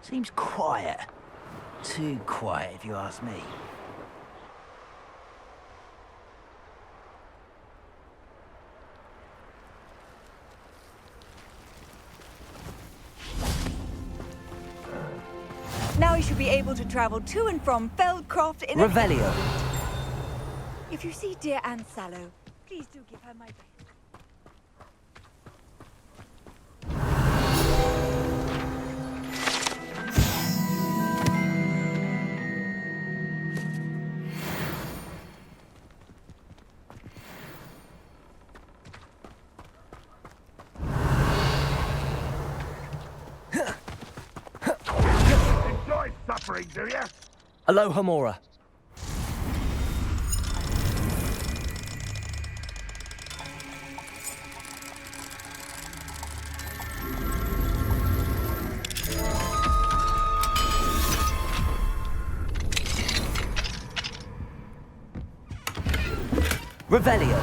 Seems quiet. Too quiet, if you ask me. Now you should be able to travel to and from Feldcroft in Revelio. If you see dear Anne Sallow, please do give her my best. Enjoy suffering, do you? Aloha Mora. Revelio.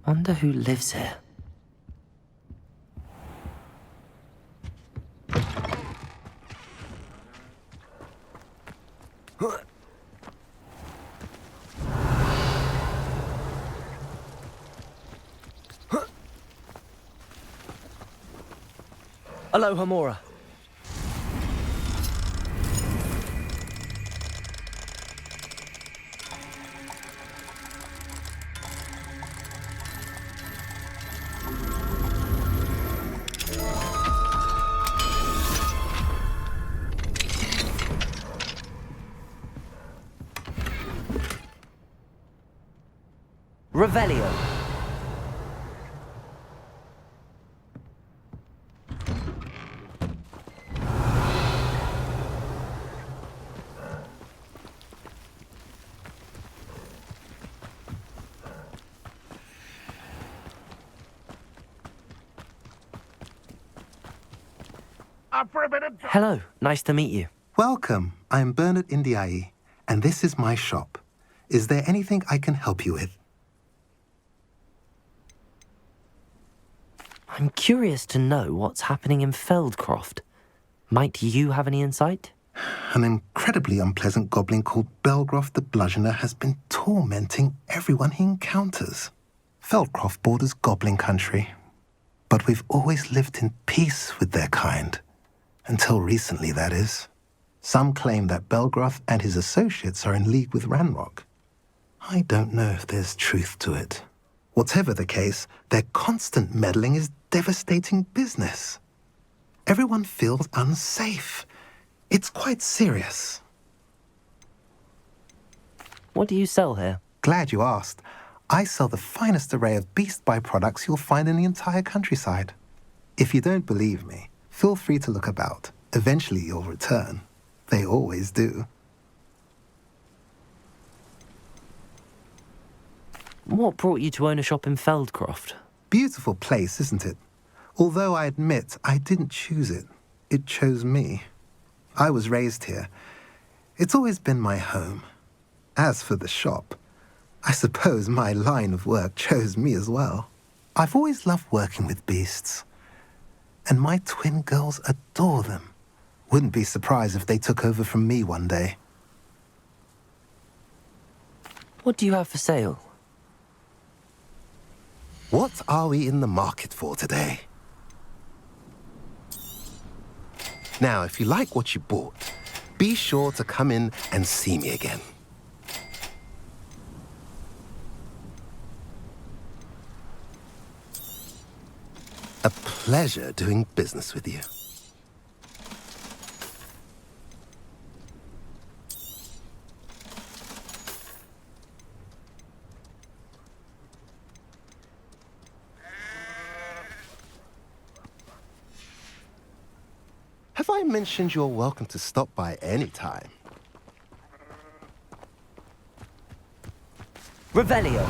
Wonder who lives here. Aloha Mora. Revelio. Up for a bit of... Hello, nice to meet you. Welcome. I'm Bernard Indiai, and this is my shop. Is there anything I can help you with? I'm curious to know what's happening in Feldcroft. Might you have any insight? An incredibly unpleasant goblin called Belgroth the Bludgeoner has been tormenting everyone he encounters. Feldcroft borders goblin country, but we've always lived in peace with their kind. Until recently, that is. Some claim that Belgroth and his associates are in league with Ranrock. I don't know if there's truth to it. Whatever the case, their constant meddling is devastating business. Everyone feels unsafe. It's quite serious. What do you sell here? Glad you asked. I sell the finest array of beast byproducts you'll find in the entire countryside. If you don't believe me, feel free to look about. Eventually you'll return. They always do. What brought you to own a shop in Feldcroft? Beautiful place, isn't it? Although I admit I didn't choose it. It chose me. I was raised here. It's always been my home. As for the shop, I suppose my line of work chose me as well. I've always loved working with beasts. And my twin girls adore them. Wouldn't be surprised if they took over from me one day. What do you have for sale? What are we in the market for today? Now, if you like what you bought, be sure to come in and see me again. A pleasure doing business with you. Have I mentioned you're welcome to stop by any time? Revelio.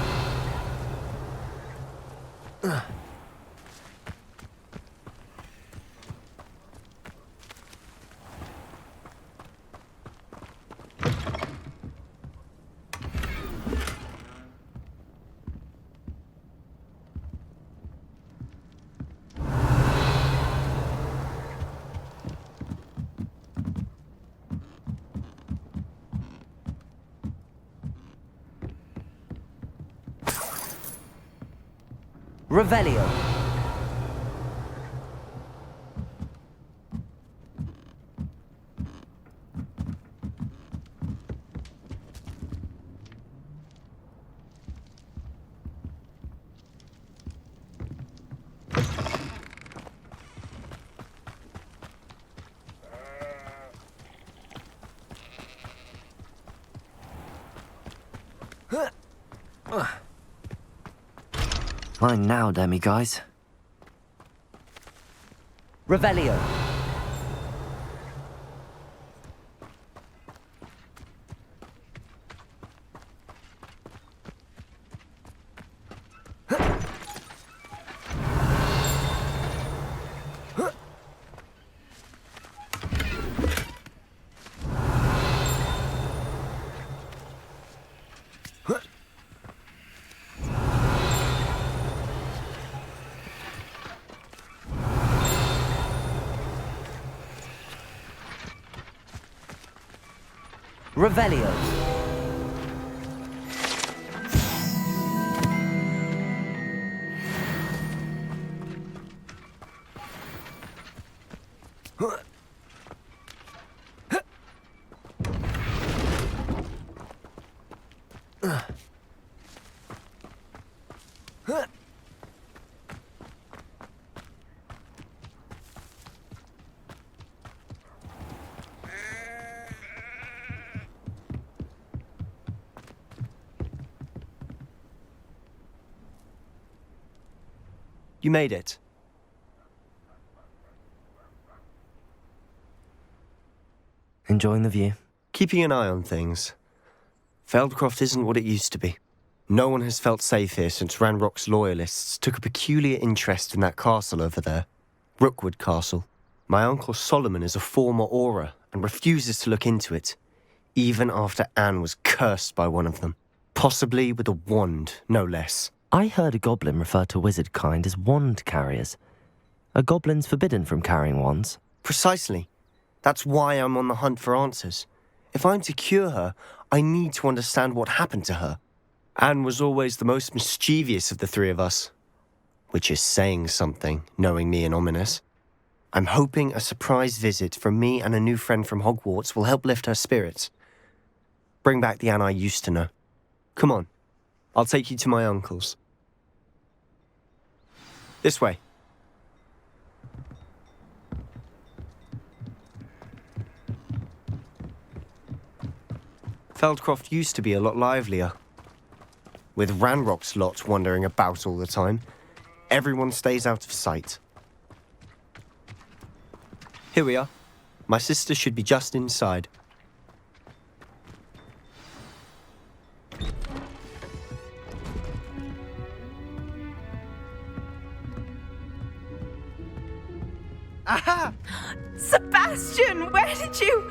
Revelio. Mine now, demi-guys. Revelio. Revelio. You made it. Enjoying the view? Keeping an eye on things. Feldcroft isn't what it used to be. No one has felt safe here since Ranrock's loyalists took a peculiar interest in that castle over there. Rookwood Castle. My uncle Solomon is a former Auror and refuses to look into it, even after Anne was cursed by one of them. Possibly with a wand, no less. I heard a goblin refer to wizard kind as wand carriers. Are goblins forbidden from carrying wands? Precisely. That's why I'm on the hunt for answers. If I'm to cure her, I need to understand what happened to her. Anne was always the most mischievous of the three of us. Which is saying something, knowing me and ominous. I'm hoping a surprise visit from me and a new friend from Hogwarts will help lift her spirits. Bring back the Anne I used to know. Come on, I'll take you to my uncle's. This way. Feldcroft used to be a lot livelier. With Ranrock's lot wandering about all the time, everyone stays out of sight. Here we are. My sister should be just inside. Aha! Sebastian, where did you...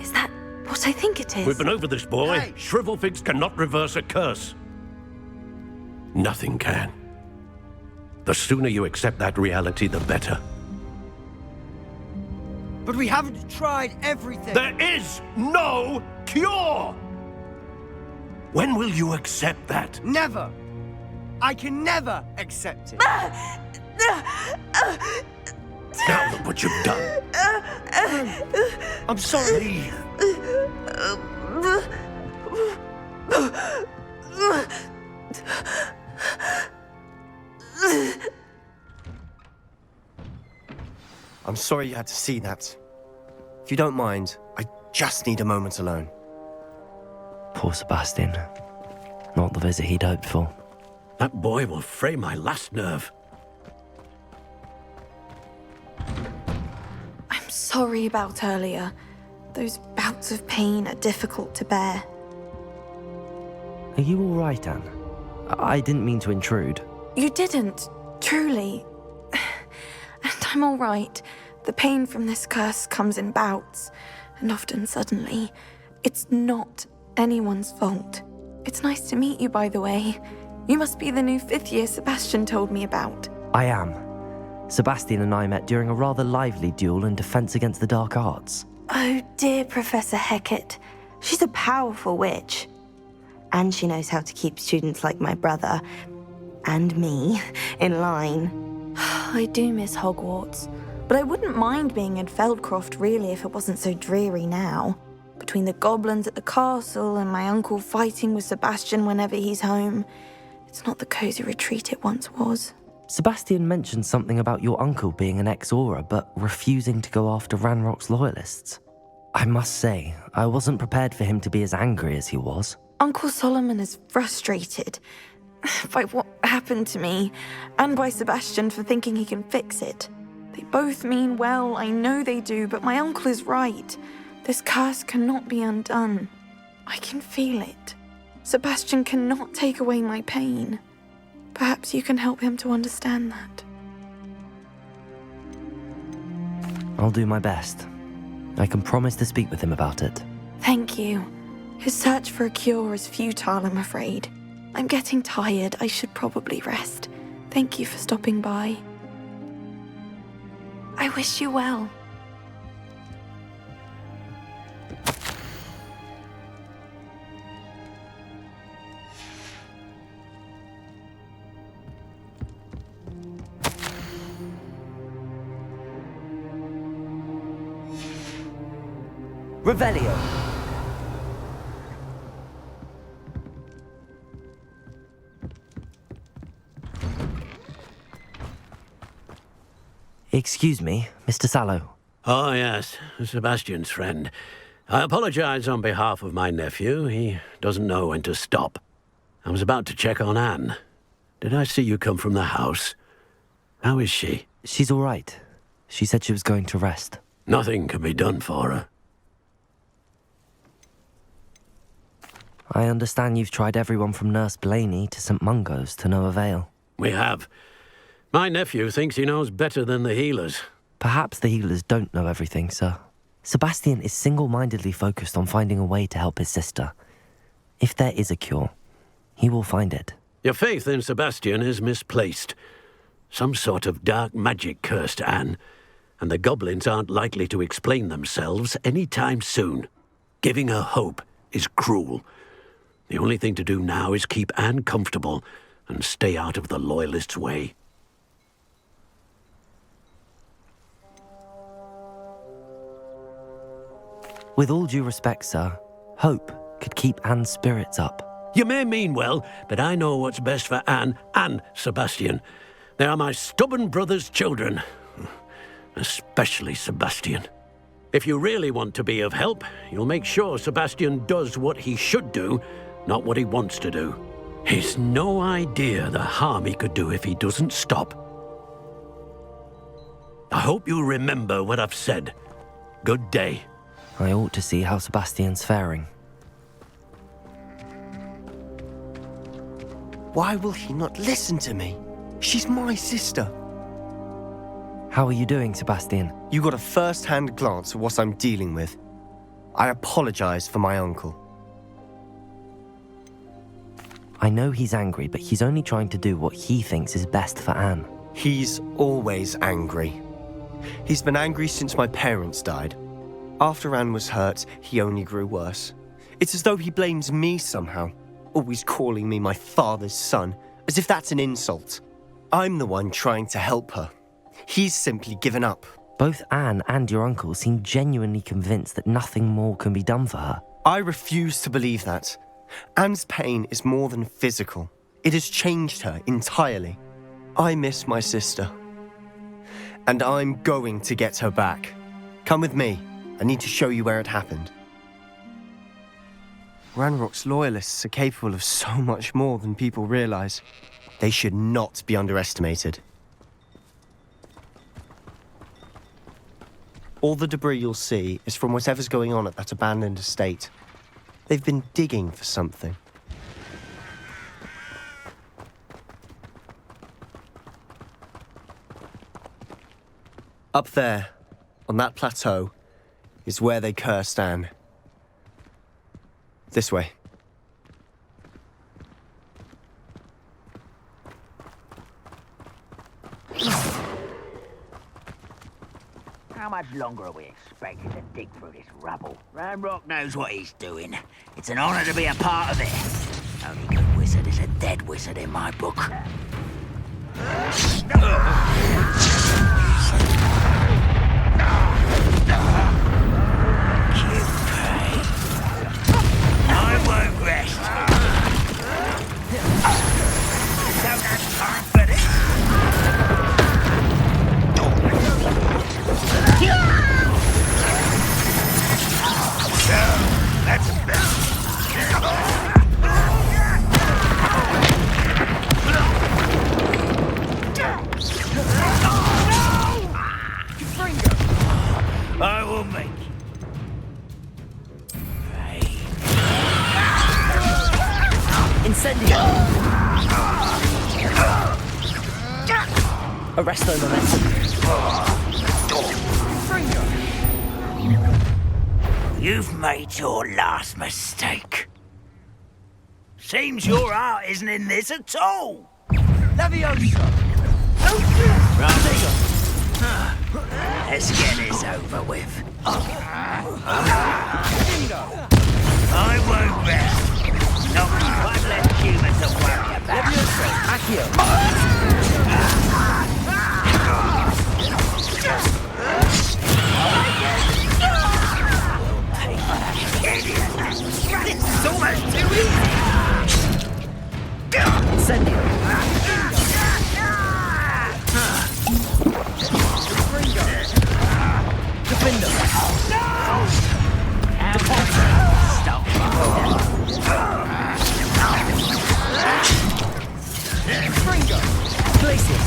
Is that what I think it is? We've been over this, boy. Hey. Shrivelfigs cannot reverse a curse. Nothing can. The sooner you accept that reality, the better. But we haven't tried everything. There is no cure! When will you accept that? Never. I can never accept it. Now look what you've done. I'm sorry. I'm sorry you had to see that. If you don't mind, I just need a moment alone. Poor Sebastian. Not the visit he'd hoped for. That boy will fray my last nerve. I'm sorry about earlier. Those bouts of pain are difficult to bear. Are you all right, Anne? I didn't mean to intrude. You didn't, truly. And I'm all right. The pain from this curse comes in bouts, and often suddenly. It's not anyone's fault. It's nice to meet you, by the way. You must be the new 5th year Sebastian told me about. I am. Sebastian and I met during a rather lively duel in Defense Against the Dark Arts. Oh dear, Professor Hecat. She's a powerful witch. And she knows how to keep students like my brother and me in line. I do miss Hogwarts, but I wouldn't mind being in Feldcroft really if it wasn't so dreary now. Between the goblins at the castle and my uncle fighting with Sebastian whenever he's home, it's not the cozy retreat it once was. Sebastian mentioned something about your uncle being an ex-Auror, but refusing to go after Ranrock's loyalists. I must say, I wasn't prepared for him to be as angry as he was. Uncle Solomon is frustrated by what happened to me, and by Sebastian for thinking he can fix it. They both mean well, I know they do, but my uncle is right. This curse cannot be undone. I can feel it. Sebastian cannot take away my pain. Perhaps you can help him to understand that. I'll do my best. I can promise to speak with him about it. Thank you. His search for a cure is futile, I'm afraid. I'm getting tired. I should probably rest. Thank you for stopping by. I wish you well. Revelio! Excuse me, Mr. Sallow. Oh, yes, Sebastian's friend. I apologize on behalf of my nephew. He doesn't know when to stop. I was about to check on Anne. Did I see you come from the house? How is she? She's all right. She said she was going to rest. Nothing can be done for her. I understand you've tried everyone from Nurse Blaney to St. Mungo's to no avail. We have. My nephew thinks he knows better than the healers. Perhaps the healers don't know everything, sir. Sebastian is single-mindedly focused on finding a way to help his sister. If there is a cure, he will find it. Your faith in Sebastian is misplaced. Some sort of dark magic cursed Anne, and the goblins aren't likely to explain themselves any time soon. Giving her hope is cruel. The only thing to do now is keep Anne comfortable and stay out of the Loyalists' way. With all due respect, sir, hope could keep Anne's spirits up. You may mean well, but I know what's best for Anne and Sebastian. They are my stubborn brother's children. Especially Sebastian. If you really want to be of help, you'll make sure Sebastian does what he should do, not what he wants to do. He's no idea the harm he could do if he doesn't stop. I hope you'll remember what I've said. Good day. I ought to see how Sebastian's faring. Why will he not listen to me? She's my sister. How are you doing, Sebastian? You got a first-hand glance at what I'm dealing with. I apologize for my uncle. I know he's angry, but he's only trying to do what he thinks is best for Anne. He's always angry. He's been angry since my parents died. After Anne was hurt, he only grew worse. It's as though he blames me somehow, always calling me my father's son, as if that's an insult. I'm the one trying to help her. He's simply given up. Both Anne and your uncle seem genuinely convinced that nothing more can be done for her. I refuse to believe that. Anne's pain is more than physical. It has changed her entirely. I miss my sister. And I'm going to get her back. Come with me. I need to show you where it happened. Ranrock's loyalists are capable of so much more than people realize. They should not be underestimated. All the debris you'll see is from whatever's going on at that abandoned estate. They've been digging for something. Up there, on that plateau, is where they cursed Anne. This way. How much longer are we expected to dig through this rubble? Ranrock knows what he's doing. It's an honor to be a part of it. Only good wizard is a dead wizard in my book. I won't rest. Don't have time for this. That's I will make it. Incendio! Arresto momentum. You've made your last mistake. Seems your heart isn't in this at all. Leviosa! Let's get this over with. I won't rest. Not one less human to worry about. Accio! This is almost too easy. Incendio! Defender! Stop. Glacius!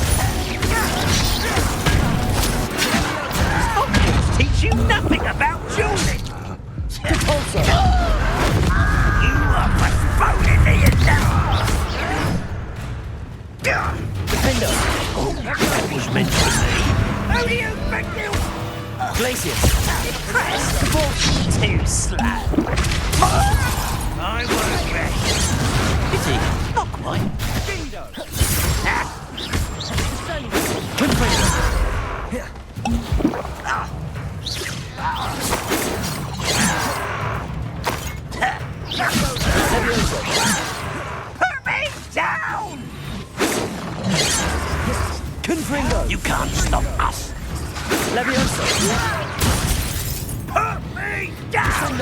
Hogwarts teach you nothing about dueling. Repulsor! You are postponing the exam. Defender! That was meant for me. Who do you think you are? Glacius! Press. Too slow. I won't rest. Is he? Not quite. Put me down! Confringo! You can't stop us. Leviosa! Put me down!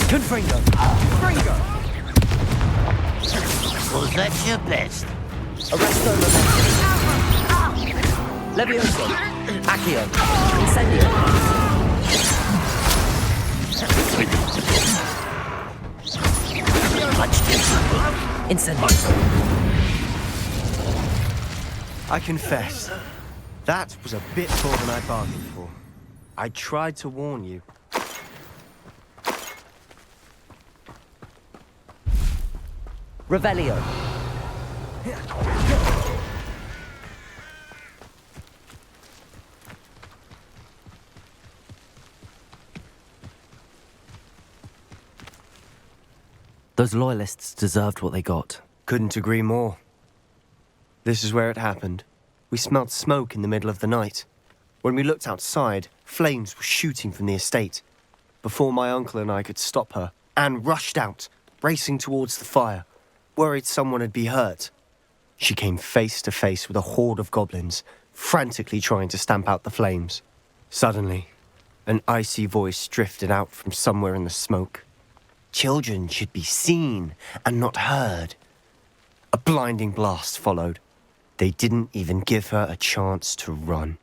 Confringo! Was that your best? Arresto momentum. Leviosa! Accio! Incendio! Much too simple. Incendio! I confess, that was a bit more than I bargained for. I tried to warn you. Revelio! Those loyalists deserved what they got. Couldn't agree more. This is where it happened. We smelled smoke in the middle of the night. When we looked outside, flames were shooting from the estate. Before my uncle and I could stop her, Anne rushed out, racing towards the fire, worried someone had been hurt. She came face to face with a horde of goblins, frantically trying to stamp out the flames. Suddenly, an icy voice drifted out from somewhere in the smoke. Children should be seen and not heard. A blinding blast followed. They didn't even give her a chance to run.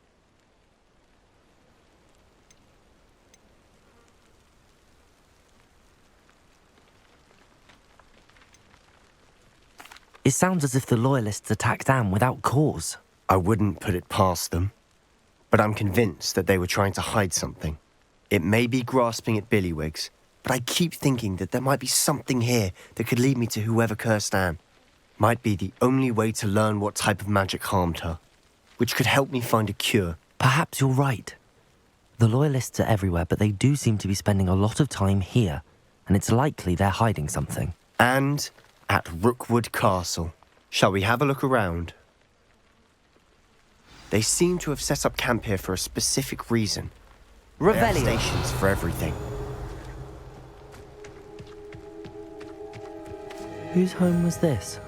It sounds as if the loyalists attacked Anne without cause. I wouldn't put it past them, but I'm convinced that they were trying to hide something. It may be grasping at Billywigs, but I keep thinking that there might be something here that could lead me to whoever cursed Anne. Might be the only way to learn what type of magic harmed her, which could help me find a cure. Perhaps you're right. The loyalists are everywhere, but they do seem to be spending a lot of time here, and it's likely they're hiding something. And at Rookwood Castle. Shall we have a look around? They seem to have set up camp here for a specific reason. They have Revelio. stations for everything. Whose home was this?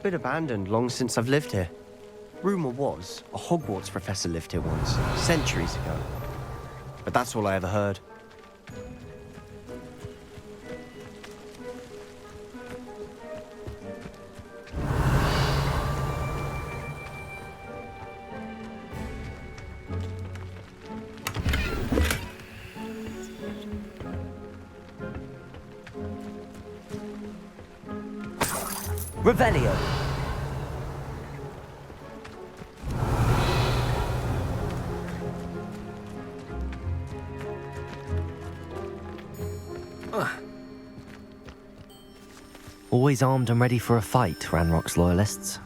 Bit abandoned long since I've lived here. Rumour was a Hogwarts professor lived here once, centuries ago. But that's all I ever heard. Revelio! Always armed and ready for a fight, Ranrock's loyalists.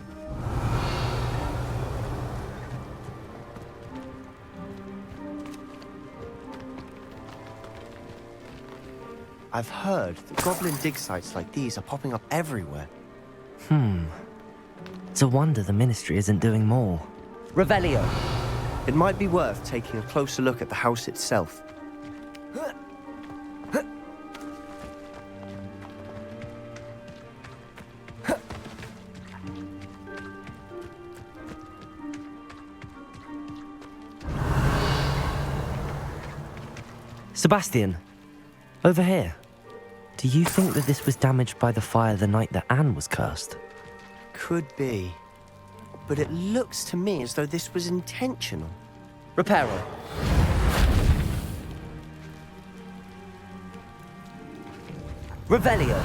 I've heard that goblin dig sites like these are popping up everywhere. It's a wonder the Ministry isn't doing more. Revelio! It might be worth taking a closer look at the house itself. Sebastian, over here. Do you think that this was damaged by the fire the night that Anne was cursed? Could be. But it looks to me as though this was intentional. Reparo. Revelio.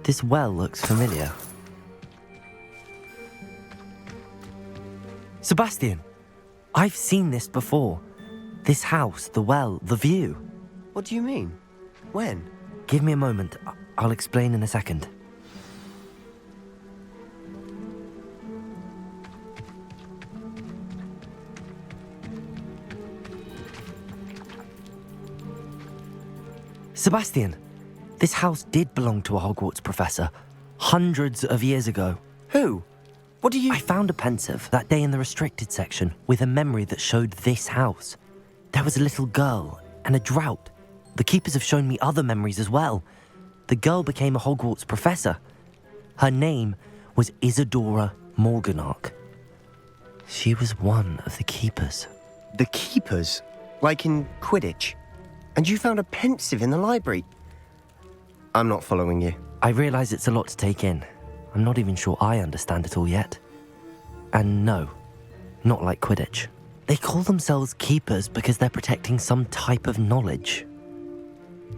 This well looks familiar. Sebastian, I've seen this before. This house, the well, the view. What do you mean? When? Give me a moment. I'll explain in a second. Sebastian, this house did belong to a Hogwarts professor hundreds of years ago. Who? What do you... I found a pensive that day in the restricted section with a memory that showed this house. There was a little girl and a drought. The keepers have shown me other memories as well. The girl became a Hogwarts professor. Her name was Isadora Morganach. She was one of the keepers. The keepers? Like in Quidditch? And you found a pensive in the library? I'm not following you. I realise it's a lot to take in. I'm not even sure I understand it all yet. And no, not like Quidditch. They call themselves keepers because they're protecting some type of knowledge.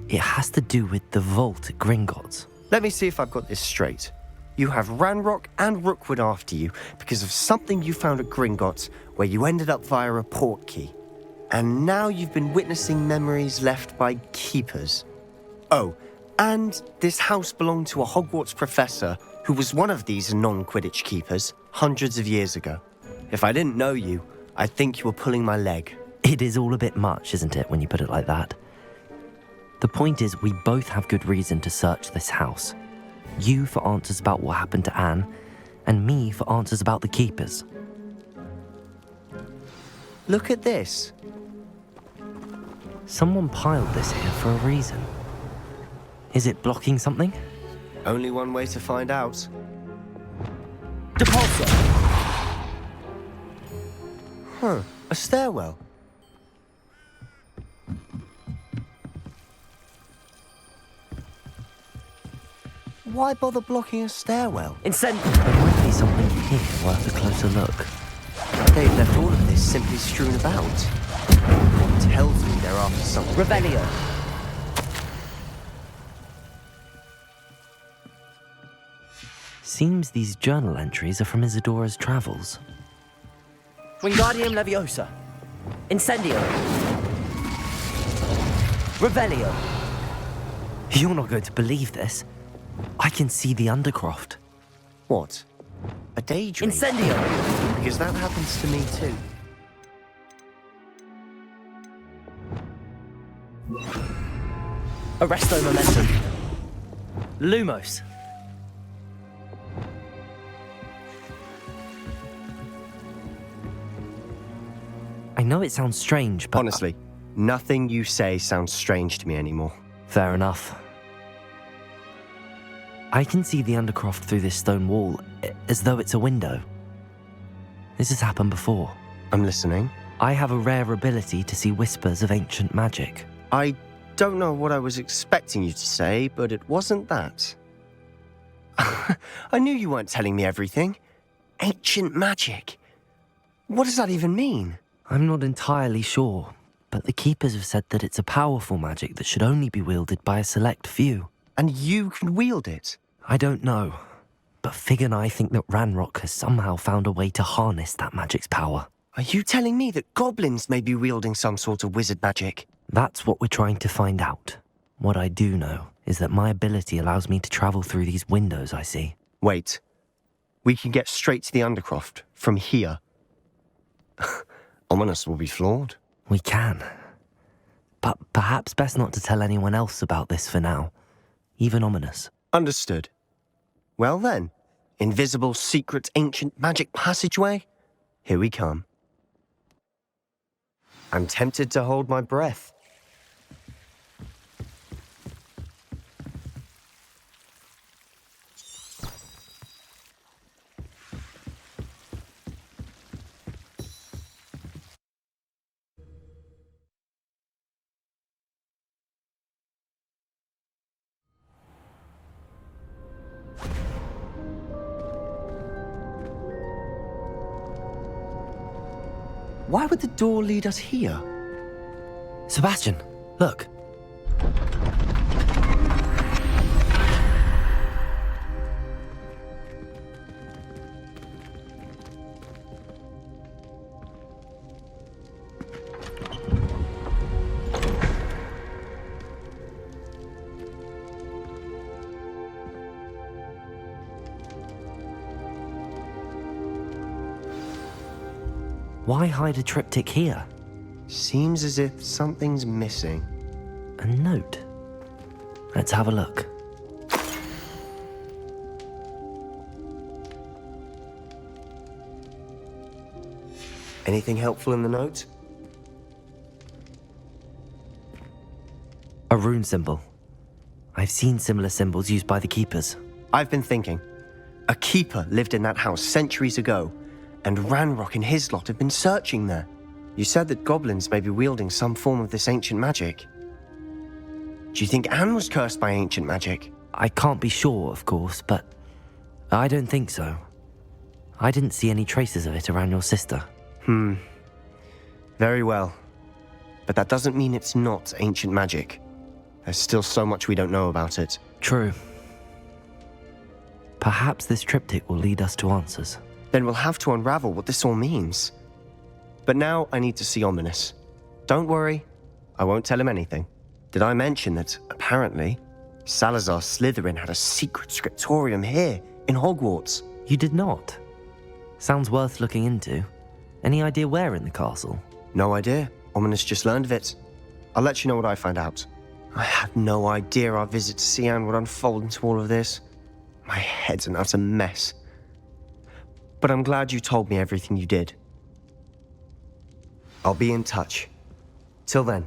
It has to do with the vault at Gringotts. Let me see if I've got this straight. You have Ranrock and Rookwood after you because of something you found at Gringotts where you ended up via a portkey. And now you've been witnessing memories left by keepers. Oh, and this house belonged to a Hogwarts professor who was one of these non-Quidditch keepers hundreds of years ago. If I didn't know you, I'd think you were pulling my leg. It is all a bit much, isn't it, when you put it like that? The point is, we both have good reason to search this house. You for answers about what happened to Anne, and me for answers about the keepers. Look at this. Someone piled this here for a reason. Is it blocking something? Only one way to find out. Depulsor! Huh, a stairwell. Why bother blocking a stairwell? There might be something here worth a closer look. They've left all of this simply strewn about. What tells me they're after something? Revelio! Seems these journal entries are from Isadora's travels. Wingardium Leviosa. Incendio. Revelio. You're not going to believe this. I can see the Undercroft. What? A daydream? Incendio. Because that happens to me too. Arresto Momentum. Lumos. I know it sounds strange, but... Honestly, nothing you say sounds strange to me anymore. Fair enough. I can see the Undercroft through this stone wall, as though it's a window. This has happened before. I'm listening. I have a rare ability to see whispers of ancient magic. I don't know what I was expecting you to say, but it wasn't that. I knew you weren't telling me everything. Ancient magic. What does that even mean? I'm not entirely sure, but the Keepers have said that it's a powerful magic that should only be wielded by a select few. And you can wield it? I don't know, but Fig and I think that Ranrock has somehow found a way to harness that magic's power. Are you telling me that goblins may be wielding some sort of wizard magic? That's what we're trying to find out. What I do know is that my ability allows me to travel through these windows I see. Wait. We can get straight to the Undercroft from here. Ominous will be floored. We can. But perhaps best not to tell anyone else about this for now. Even Ominous. Understood. Well then, invisible, secret, ancient magic passageway? Here we come. I'm tempted to hold my breath. Why would the door lead us here? Sebastian, look. Why hide a triptych here? Seems as if something's missing. A note. Let's have a look. Anything helpful in the note? A rune symbol. I've seen similar symbols used by the Keepers. I've been thinking. A keeper lived in that house centuries ago, and Ranrock and his lot have been searching there. You said that goblins may be wielding some form of this ancient magic. Do you think Anne was cursed by ancient magic? I can't be sure, of course, but I don't think so. I didn't see any traces of it around your sister. Very well. But that doesn't mean it's not ancient magic. There's still so much we don't know about it. True. Perhaps this triptych will lead us to answers. Then we'll have to unravel what this all means. But now I need to see Ominous. Don't worry, I won't tell him anything. Did I mention that, apparently, Salazar Slytherin had a secret scriptorium here in Hogwarts? You did not. Sounds worth looking into. Any idea where in the castle? No idea. Ominous just learned of it. I'll let you know what I find out. I had no idea our visit to Sian would unfold into all of this. My head's an utter mess. But I'm glad you told me everything you did. I'll be in touch. Till then.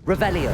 Revelio.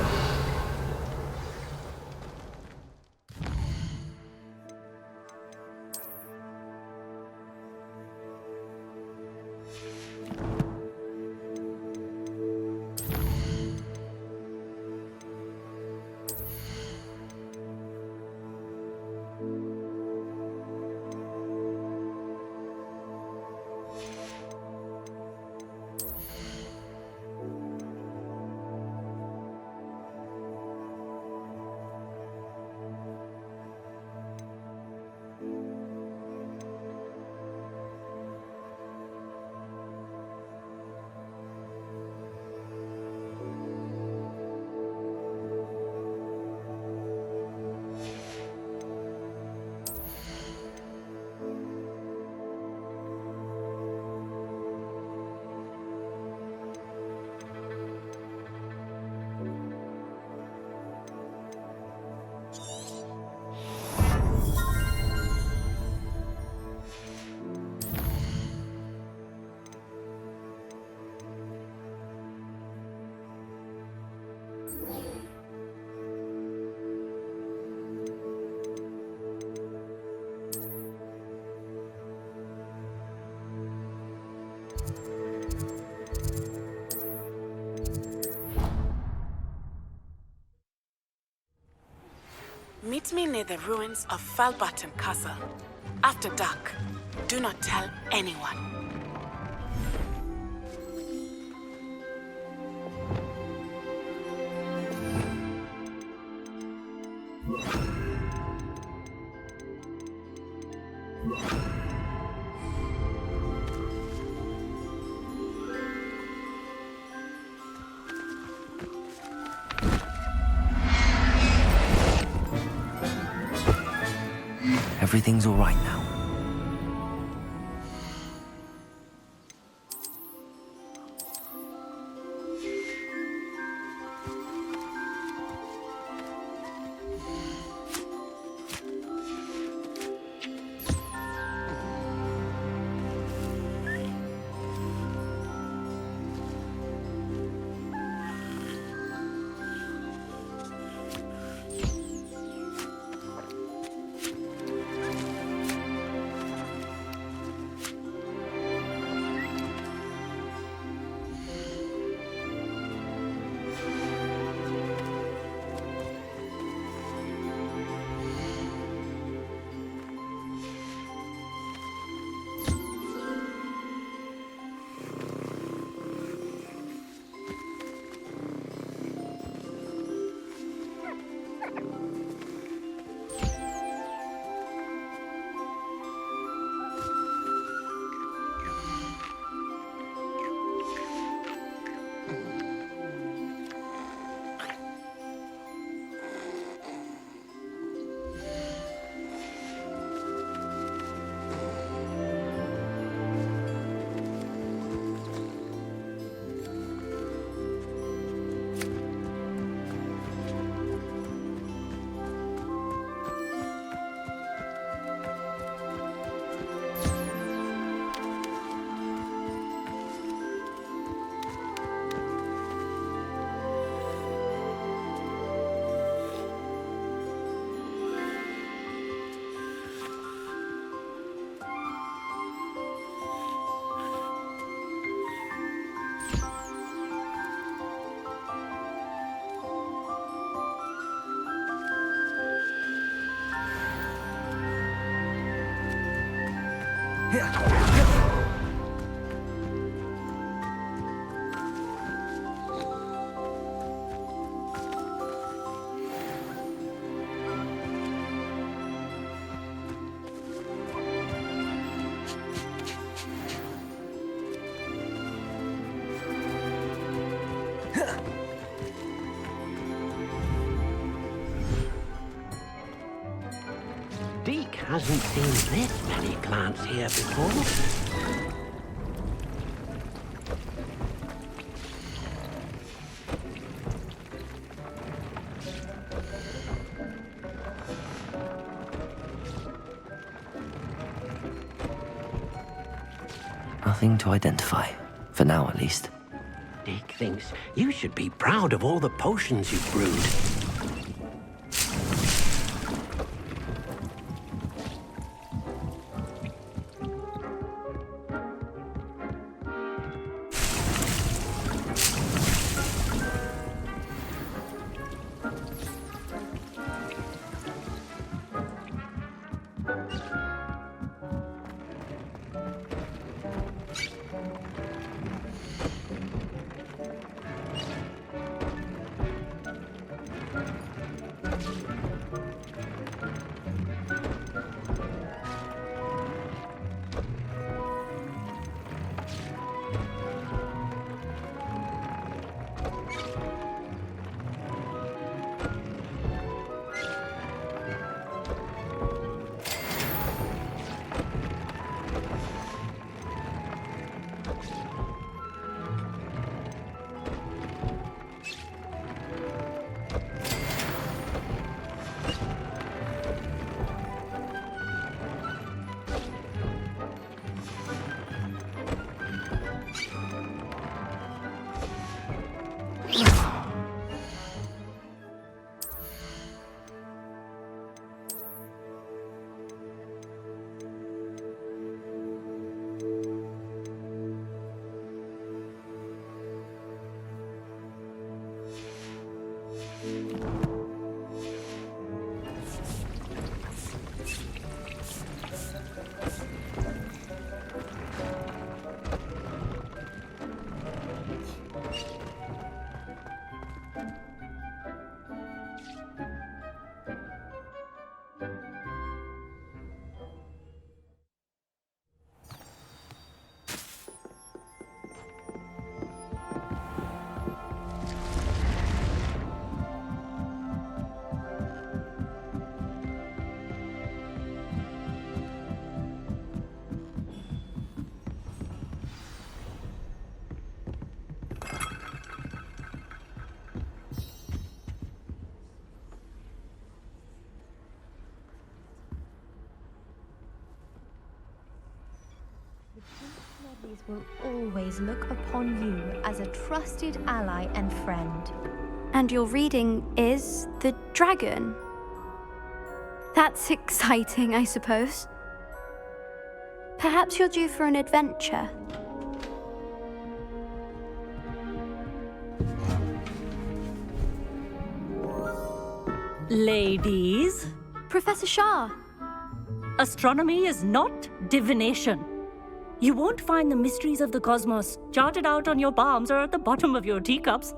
Meet me near the ruins of Falbottom Castle. After dark. Do not tell anyone. Everything's all right now. Deke hasn't seen this many plants here before. Nothing to identify, for now at least. Deke thinks you should be proud of all the potions you've brewed. will always look upon you as a trusted ally and friend. And your reading is the dragon. That's exciting, I suppose. Perhaps you're due for an adventure. Ladies, Professor Shah. astronomy is not divination. You won't find the mysteries of the cosmos charted out on your palms or at the bottom of your teacups.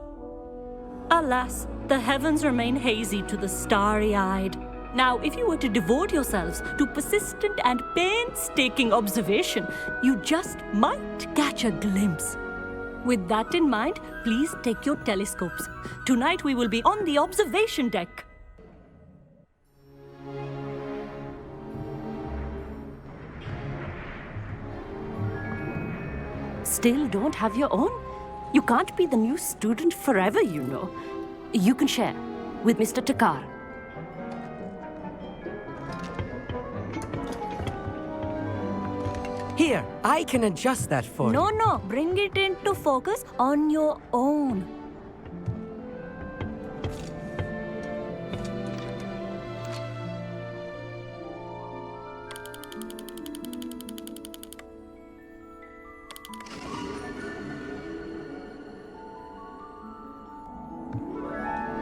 Alas, the heavens remain hazy to the starry-eyed. Now, if you were to devote yourselves to persistent and painstaking observation, you just might catch a glimpse. With that in mind, please take your telescopes. Tonight we will be on the observation deck. Still don't have your own? You can't be the new student forever, you know. You can share with Mr. Takar. Here, I can adjust that for you. No, bring it into focus on your own.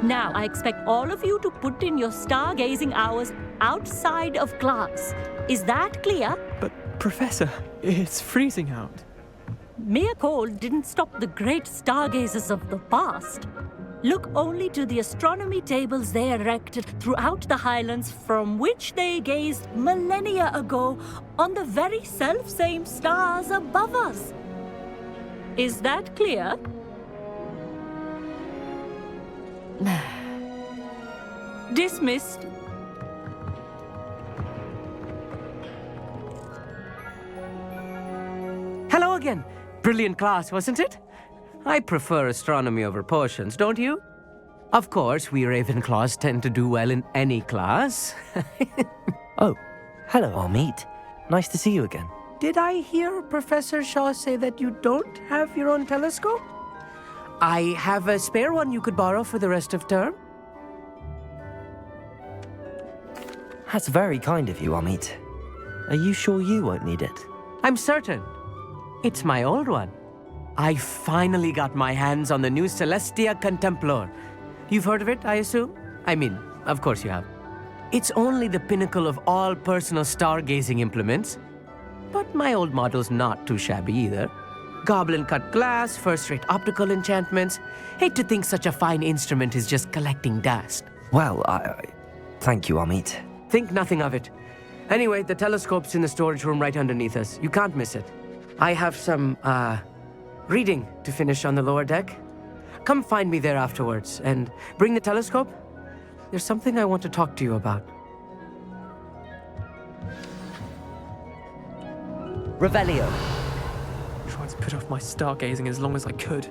Now, I expect all of you to put in your stargazing hours outside of class. Is that clear? But, Professor, it's freezing out. Mere cold didn't stop the great stargazers of the past. Look only to the astronomy tables they erected throughout the highlands from which they gazed millennia ago on the very self-same stars above us. Is that clear? Dismissed. Hello again. Brilliant class, wasn't it? I prefer astronomy over potions, don't you? Of course, we Ravenclaws tend to do well in any class. Oh, hello, Amit. Nice to see you again. Did I hear Professor Shaw say that you don't have your own telescope? I have a spare one you could borrow for the rest of term. That's very kind of you, Amit. Are you sure you won't need it? I'm certain. It's my old one. I finally got my hands on the new Celestia Contemplar. You've heard of it, I assume? I mean, of course you have. It's only the pinnacle of all personal stargazing implements. But my old model's not too shabby either. Goblin-cut glass, first-rate optical enchantments. Hate to think such a fine instrument is just collecting dust. Well, thank you, Amit. Think nothing of it. Anyway, the telescope's in the storage room right underneath us. You can't miss it. I have some, reading to finish on the lower deck. Come find me there afterwards, and bring the telescope. There's something I want to talk to you about. Revelio. Tried to put off my stargazing as long as I could.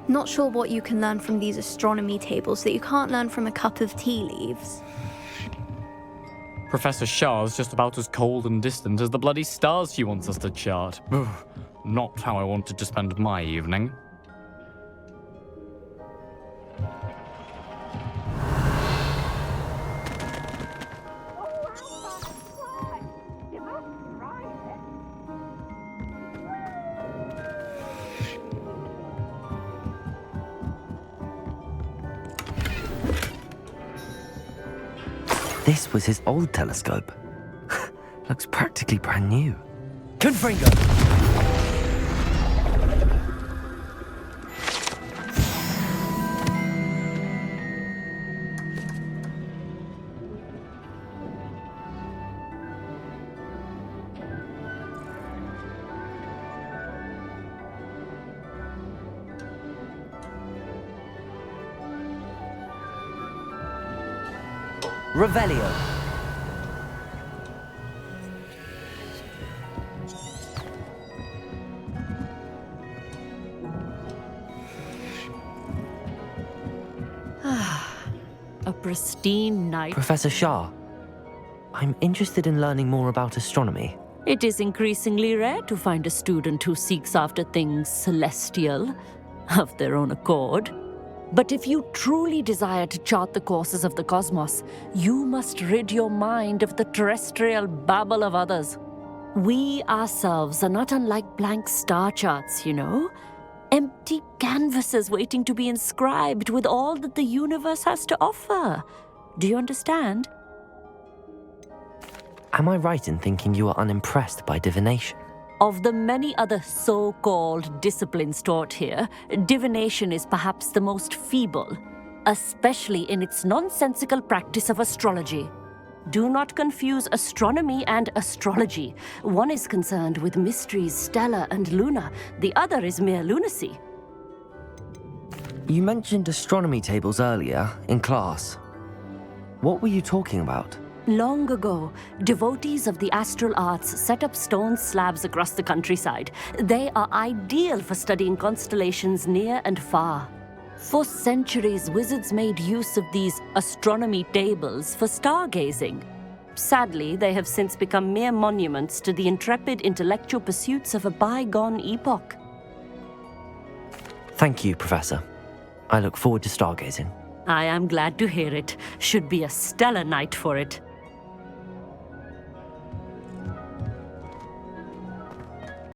Not sure what you can learn from these astronomy tables that you can't learn from a cup of tea leaves. Professor Shah's just about as cold and distant as the bloody stars she wants us to chart. Ugh, not how I wanted to spend my evening. This was his old telescope. Looks practically brand new. Confringo! Revelio. A pristine night. Professor Shah, I'm interested in learning more about astronomy. It is increasingly rare to find a student who seeks after things celestial of their own accord. But if you truly desire to chart the courses of the cosmos, you must rid your mind of the terrestrial babble of others. We ourselves are not unlike blank star charts, you know. Empty canvases waiting to be inscribed with all that the universe has to offer. Do you understand? Am I right in thinking you are unimpressed by divination? Of the many other so-called disciplines taught here, divination is perhaps the most feeble, especially in its nonsensical practice of astrology. Do not confuse astronomy and astrology. One is concerned with mysteries stellar and lunar, the other is mere lunacy. You mentioned astronomy tables earlier, in class. What were you talking about? Long ago, devotees of the astral arts set up stone slabs across the countryside. They are ideal for studying constellations near and far. For centuries, wizards made use of these astronomy tables for stargazing. Sadly, they have since become mere monuments to the intrepid intellectual pursuits of a bygone epoch. Thank you, Professor. I look forward to stargazing. I am glad to hear it. Should be a stellar night for it.